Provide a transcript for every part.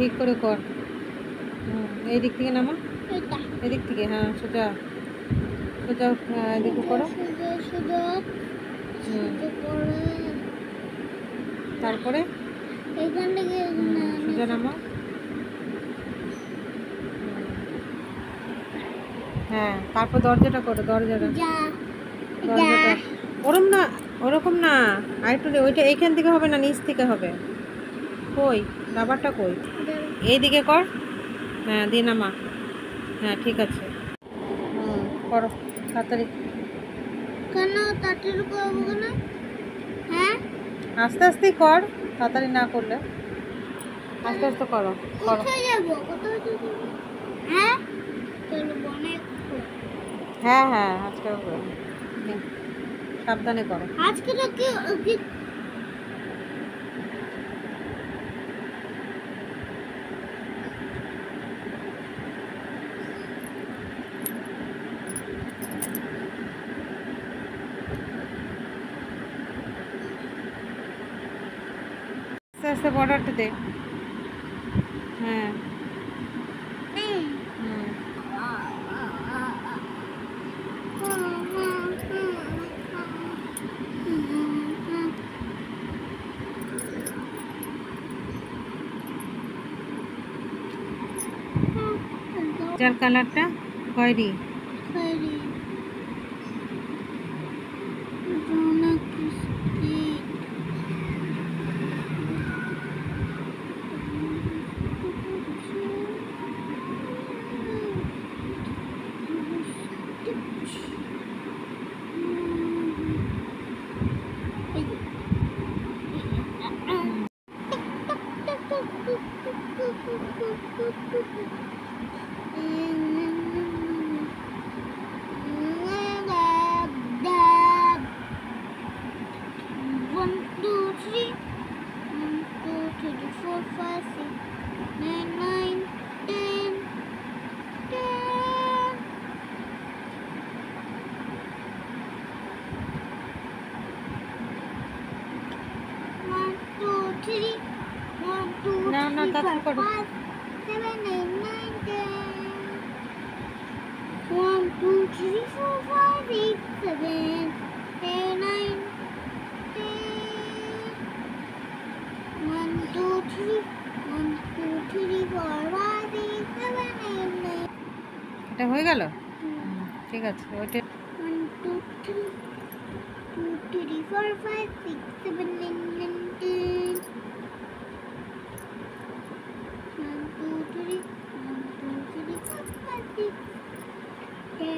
ঠিক করে কর। এই দিক থেকে নামা, এদিক থেকে, হ্যাঁ সোজা সোজা, এদিকে করো। তারপরে এইখান থেকে সোজা নামা। হ্যাঁ, তারপর দরজাটা করো, দরজাটা ওরম না, ওরকম না, আরেকটু ওইটা এইখান থেকে হবে না, নিচ থেকে হবে। কই রাবারটা কই? এইদিকে কর, হ্যাঁ দিয়ে নামা। হ্যাঁ ঠিক আছে, করো তাড়াতাড়ি। কেন তাড়াতাড়ি করবো কেন? হ্যাঁ আস্তে আস্তেই কর, তাড়াতাড়ি না করলে। আস্তে আস্তে করো করো। কোথায় যাবো? কোথায় যাবো? হ্যাঁ চলো বনে। হ্যাঁ হ্যাঁ আজকে সাবধানে করো। আজকে তো কি আস্তে আস্তে বর্ডারটা দে। হ্যাঁ যার কালারটা খয়েরি। না না তাড়াতাড়ি করো। 1 2 3 4 5 6 7 8 9 10 1 2 3 1 2 3 4 5 6 7 8 9 এটা হয়ে গেল, ঠিক আছে। ওইটা 1 2 3 2 3 4 5 6 7 8 9 10 1 2 3 1 2 3 4 5 6 10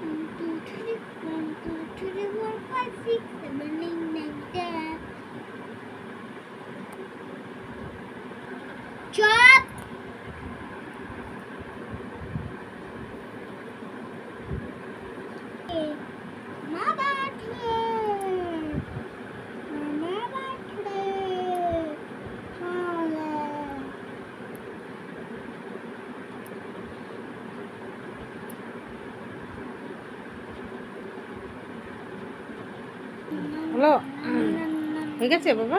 1 2 3 1 2 3 4 5 6 7 8 9 10 Chop! Mama here. Mama here. হলো, হয়ে গেছে বাবা।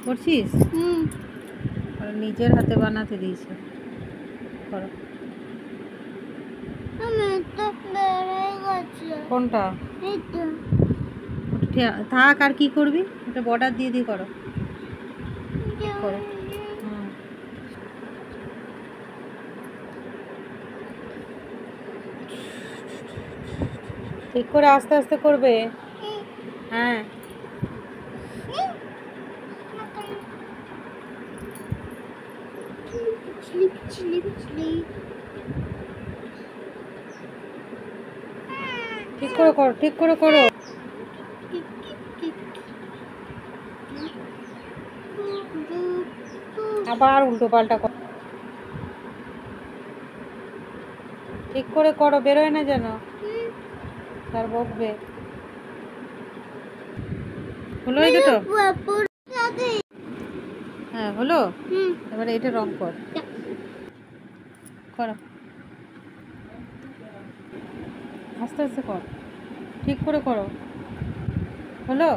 করছিস, আর নিজের হাতে বানাতে দিয়েছে, করো। কোনটা? থাক, আর কি করবি? ওটা বর্ডার দিয়ে দিয়ে করো, করো। ঠিক করে আস্তে আস্তে করবে, হ্যাঁ। ঠিক করে করো, ঠিক করে করো। আবার উল্টো পাল্টা করো। ঠিক করে করো, বেরোয় না যেন, হুম। স্যার বকবে। হলো এই দুটো? পুরো সাথে। হ্যাঁ হলো। হুম। এবারে এটা রং কর, করো আস্তে আস্তে কর, ঠিক করে করো। হলো?